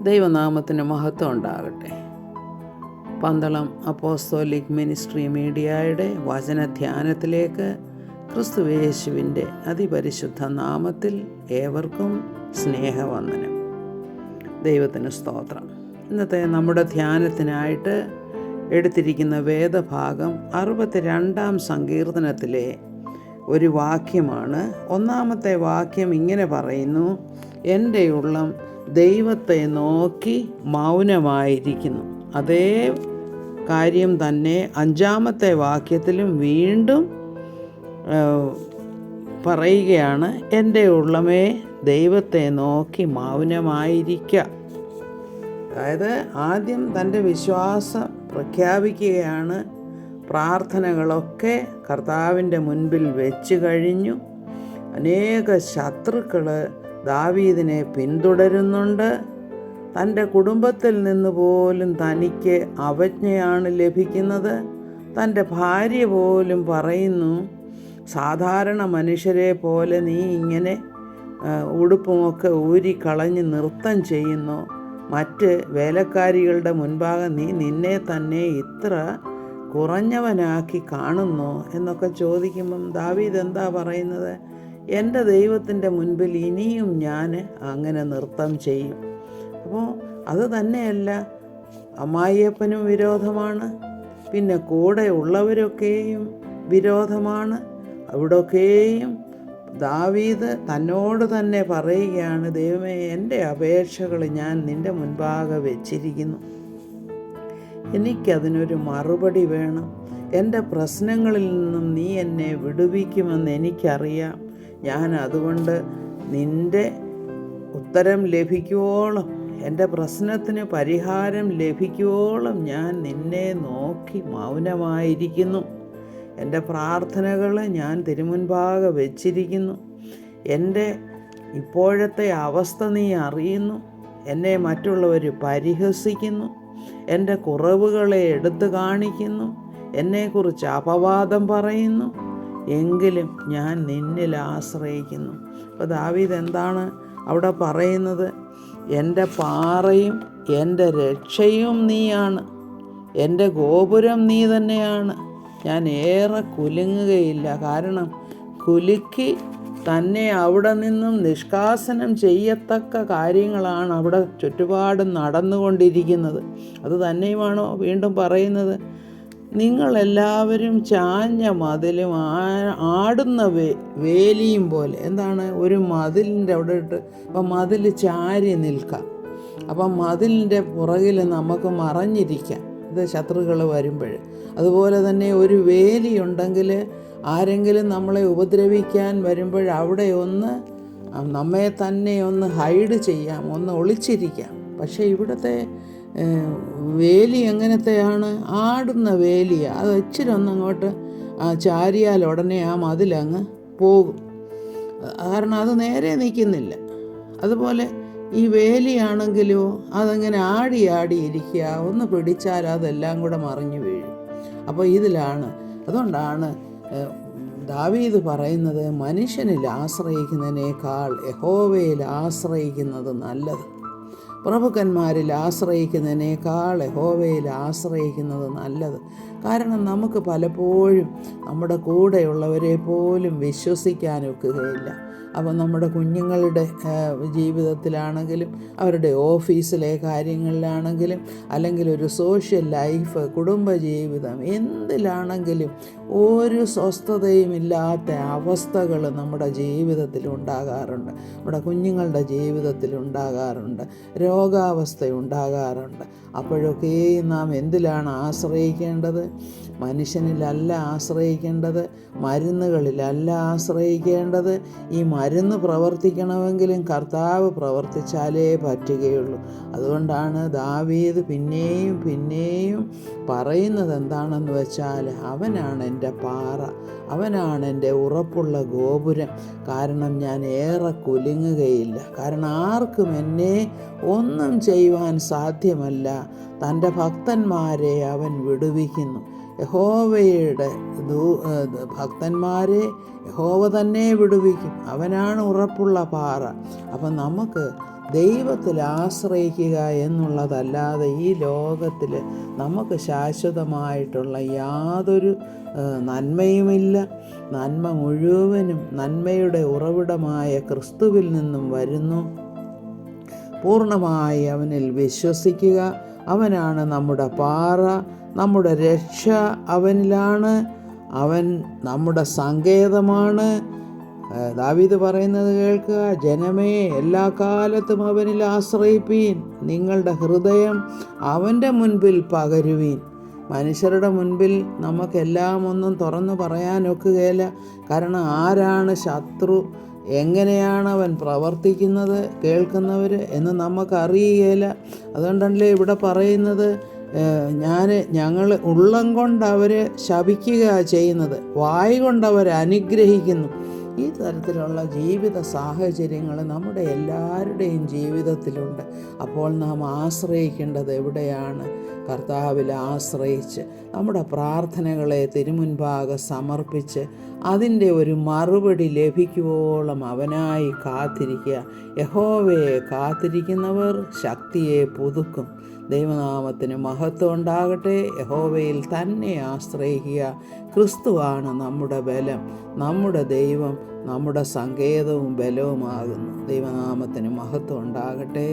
ദൈവനാമത്തിന് മഹത്വം ഉണ്ടാകട്ടെ. പന്തളം അപ്പോസ്തോലിക് മിനിസ്ട്രി മീഡിയയുടെ വചനധ്യാനത്തിലേക്ക് ക്രിസ്തുയേശുവിൻ്റെ അതിപരിശുദ്ധ നാമത്തിൽ ഏവർക്കും സ്നേഹവന്ദനം. ദൈവത്തിന് സ്തോത്രം. ഇന്നത്തെ നമ്മുടെ ധ്യാനത്തിനായിട്ട് എടുത്തിരിക്കുന്ന വേദഭാഗം 62-ാം സങ്കീർത്തനത്തിലെ ഒരു വാക്യമാണ്. ഒന്നാമത്തെ വാക്യം ഇങ്ങനെ പറയുന്നു: എൻ്റെ ഉള്ളം ദൈവത്തെ നോക്കി മൗനമായിരിക്കുന്നു. അതേ കാര്യം തന്നെ 5-ാമത്തെ വാക്യത്തിലും വീണ്ടും പറയുകയാണ്: എൻ്റെ ഉള്ളമേ ദൈവത്തെ നോക്കി മൗനമായിരിക്കുക. അതായത് ആദ്യം തൻ്റെ വിശ്വാസം പ്രഖ്യാപിക്കുകയാണ്. പ്രാർത്ഥനകളൊക്കെ കർത്താവിൻ്റെ മുൻപിൽ വെച്ച് കഴിഞ്ഞു. അനേക ശത്രുക്കൾ ദാവീദിനെ പിന്തുടരുന്നുണ്ട്. തൻ്റെ കുടുംബത്തിൽ നിന്ന് പോലും തനിക്ക് അവജ്ഞയാണ് ലഭിക്കുന്നത്. തൻ്റെ ഭാര്യ പോലും പറയുന്നു, സാധാരണ മനുഷ്യരെ പോലെ നീ ഇങ്ങനെ ഉടുപ്പുമൊക്കെ ഊരിക്കളഞ്ഞ് നൃത്തം ചെയ്യുന്നു, മറ്റ് വേലക്കാരികളുടെ മുൻപാകെ നീ നിന്നെ തന്നെ ഇത്ര കുറഞ്ഞവനാക്കി കാണുന്നു എന്നൊക്കെ ചോദിക്കുമ്പം ദാവീദ് എന്താ പറയുന്നത്? എൻ്റെ ദൈവത്തിൻ്റെ മുൻപിൽ ഇനിയും ഞാൻ അങ്ങനെ നൃത്തം ചെയ്യും. അപ്പോൾ അത് തന്നെയല്ല, അമ്മായിയപ്പനും വിരോധമാണ്, പിന്നെ കൂടെ ഉള്ളവരൊക്കെയും വിരോധമാണ്. അവിടെയൊക്കെയും ദാവീദ് തന്നോട് തന്നെ പറയുകയാണ്, ദൈവമേ, എൻ്റെ അപേക്ഷകൾ ഞാൻ നിൻ്റെ മുൻപാകെ വെച്ചിരിക്കുന്നു, എനിക്കതിനൊരു മറുപടി വേണം. എൻ്റെ പ്രശ്നങ്ങളിൽ നിന്നും നീ എന്നെ വിടുവിക്കുമെന്ന് എനിക്കറിയാം. ഞാൻ അതുകൊണ്ട് നിൻ്റെ ഉത്തരം ലഭിക്കുവോളം, എൻ്റെ പ്രശ്നത്തിന് പരിഹാരം ലഭിക്കുവോളം ഞാൻ നിന്നെ നോക്കി മൗനമായിരിക്കുന്നു. എൻ്റെ പ്രാർത്ഥനകൾ ഞാൻ തിരുമുൻപാകെ വെച്ചിരിക്കുന്നു. എൻ്റെ ഇപ്പോഴത്തെ അവസ്ഥ നീ അറിയുന്നു. എന്നെ മറ്റുള്ളവർ പരിഹസിക്കുന്നു, എൻ്റെ കുറവുകളെ എടുത്തു കാണിക്കുന്നു, എന്നെക്കുറിച്ച് അപവാദം പറയുന്നു, എങ്കിലും ഞാൻ നിന്നിൽ ആശ്രയിക്കുന്നു. അപ്പോൾ ദാവീദ് എന്താണ് അവിടെ പറയുന്നത്? എൻ്റെ പാറയും എൻ്റെ രക്ഷയും നീയാണ്, എൻ്റെ ഗോപുരം നീ തന്നെയാണ്. ഞാൻ ഏറെ കുലുങ്ങുകയില്ല. കാരണം കുലുക്കി തന്നെ അവിടെ നിന്നും നിഷ്കാസനം ചെയ്യത്തക്ക കാര്യങ്ങളാണ് അവിടെ ചുറ്റുപാടും നടന്നുകൊണ്ടിരിക്കുന്നത്. അത് തന്നെയുമാണോ വീണ്ടും പറയുന്നത്? നിങ്ങളെല്ലാവരും ചാഞ്ഞ മതിലും ആടുന്ന വേലിയും പോലെ. എന്താണ്? ഒരു മതിലിൻ്റെ അവിടെ ഇട്ട് അപ്പം മതിൽ ചാരി നിൽക്കാം. അപ്പം മതിലിൻ്റെ പുറകിൽ നമുക്ക് മറഞ്ഞിരിക്കാം, ഇത് ശത്രുക്കൾ വരുമ്പോൾ. അതുപോലെ തന്നെ ഒരു വേലിയുണ്ടെങ്കിൽ ആരെങ്കിലും നമ്മളെ ഉപദ്രവിക്കാൻ വരുമ്പോൾ അവിടെ ഒന്ന് നമ്മെ തന്നെ ഒന്ന് ഹൈഡ് ചെയ്യാം, ഒന്ന് ഒളിച്ചിരിക്കാം. പക്ഷേ ഇവിടുത്തെ വേലി എങ്ങനത്തെയാണ്? ആടുന്ന വേലിയാണ്. അത് ഇച്ചിരി ഒന്നങ്ങോട്ട് ചാരിയാൽ ഉടനെ ആ മതിലങ്ങ് പോകും. കാരണം അത് നേരെ നിൽക്കുന്നില്ല. അതുപോലെ ഈ വേലിയാണെങ്കിലോ അതങ്ങനെ ആടി ഇരിക്കുക, ഒന്ന് പിടിച്ചാൽ അതെല്ലാം കൂടെ മറിഞ്ഞു വീഴും. അപ്പോൾ ഇതിലാണ്, അതുകൊണ്ടാണ് ദാവീദ് പറയുന്നത്, മനുഷ്യനിൽ ആശ്രയിക്കുന്നതിനേക്കാൾ യഹോവയിൽ ആശ്രയിക്കുന്നത് നല്ലത്. പ്രഭുക്കന്മാരിൽ ആശ്രയിക്കുന്നതിനേക്കാൾ യഹോവയിൽ ആശ്രയിക്കുന്നത് നല്ലത്. കാരണം നമുക്ക് പലപ്പോഴും നമ്മുടെ കൂടെയുള്ളവരെ പോലും വിശ്വസിക്കാനൊക്കുകയില്ല. അപ്പം നമ്മുടെ കുഞ്ഞുങ്ങളുടെ ജീവിതത്തിലാണെങ്കിലും അവരുടെ ഓഫീസിലെ കാര്യങ്ങളിലാണെങ്കിലും അല്ലെങ്കിൽ ഒരു സോഷ്യൽ ലൈഫ്, കുടുംബജീവിതം, എന്തിലാണെങ്കിലും ഒരു സ്വസ്ഥതയും ഇല്ലാത്ത അവസ്ഥകൾ നമ്മുടെ ജീവിതത്തിൽ ഉണ്ടാകാറുണ്ട്, നമ്മുടെ കുഞ്ഞുങ്ങളുടെ ജീവിതത്തിൽ ഉണ്ടാകാറുണ്ട്, രോഗാവസ്ഥ ഉണ്ടാകാറുണ്ട്. അപ്പോഴൊക്കെയും നാം എന്തിലാണ് ആശ്രയിക്കേണ്ടത്? മനുഷ്യനിലല്ല ആശ്രയിക്കേണ്ടത്, മരുന്നുകളിലല്ല ആശ്രയിക്കേണ്ടത്. ഈ മരുന്ന് പ്രവർത്തിക്കണമെങ്കിലും കർത്താവ് പ്രവർത്തിച്ചാലേ പറ്റുകയുള്ളൂ. അതുകൊണ്ടാണ് ദാവീദ് പിന്നെയും പിന്നെയും പറയുന്നത് എന്താണെന്ന് വെച്ചാൽ, അവനാണ് എൻ്റെ പാറ, അവനാണ് എൻ്റെ ഉറപ്പുള്ള ഗോപുരം. കാരണം ഞാൻ ഏറെ കുലുങ്ങുകയില്ല. കാരണം ആർക്കും എന്നെ ഒന്നും ചെയ്യുവാൻ സാധ്യമല്ല. തൻ്റെ ഭക്തന്മാരെ അവൻ വിടുവിക്കുന്നു. യഹോവയുടെ ഭക്തന്മാരെ യഹോവ തന്നെ വിടുവിക്കും. അവനാണ് ഉറപ്പുള്ള പാറ. അപ്പം നമുക്ക് ദൈവത്തിൽ ആശ്രയിക്കുക എന്നുള്ളതല്ലാതെ ഈ ലോകത്തിൽ നമുക്ക് ശാശ്വതമായിട്ടുള്ള യാതൊരു നന്മയുമില്ല. നന്മ മുഴുവനും നന്മയുടെ ഉറവിടമായ ക്രിസ്തുവിൽ നിന്നും വരുന്നു. പൂർണ്ണമായി അവനിൽ വിശ്വസിക്കുക. അവനാണ് നമ്മുടെ പാറ, നമ്മുടെ രക്ഷ അവനിലാണ്. അവൻ നമ്മുടെ സങ്കേതമാണ്. ദാവീദ് പറയുന്നത് കേൾക്കുക, ജനമേ എല്ലാ കാലത്തും അവനിൽ ആശ്രയിപ്പീൻ, നിങ്ങളുടെ ഹൃദയം അവൻ്റെ മുൻപിൽ പകരുവീൻ. മനുഷ്യരുടെ മുൻപിൽ നമുക്കെല്ലാം ഒന്നും തുറന്നു പറയാനൊക്കുകയില്ല. കാരണം ആരാണ് ശത്രു, എങ്ങനെയാണ് അവൻ പ്രവർത്തിക്കുന്നത് കേൾക്കുന്നവർ എന്ന് നമുക്കറിയുകയില്ല. അതുകൊണ്ടല്ലേ ഇവിടെ പറയുന്നത്, ഞങ്ങൾ ഉള്ളം കൊണ്ട് അവർ ശപിക്കുക ചെയ്യുന്നത്, വായ് കൊണ്ട് അവർ അനുഗ്രഹിക്കുന്നു. ഈ തരത്തിലുള്ള ജീവിത സാഹചര്യങ്ങൾ നമ്മുടെ എല്ലാവരുടെയും ജീവിതത്തിലുണ്ട്. അപ്പോൾ നാം ആശ്രയിക്കേണ്ടത് എവിടെയാണ്? കർത്താവിൽ ആശ്രയിച്ച് നമ്മുടെ പ്രാർത്ഥനകളെ തിരുമുൻപാകെ സമർപ്പിച്ച് അതിൻ്റെ ഒരു മറുപടി ലഭിക്കുവോളം അവനായി കാത്തിരിക്കുക. യഹോവയെ കാത്തിരിക്കുന്നവർ ശക്തിയെ പുതുക്കും. ദൈവനാമത്തിന് മഹത്വം ഉണ്ടാകട്ടെ. യഹോവയിൽ തന്നെ ആശ്രയിക്കുക. ക്രിസ്തുവാണ് നമ്മുടെ ബലം, നമ്മുടെ ദൈവം, നമ്മുടെ സങ്കേതവും ബലവുമാകുന്നു. ദൈവനാമത്തിന് മഹത്വം ഉണ്ടാകട്ടെ.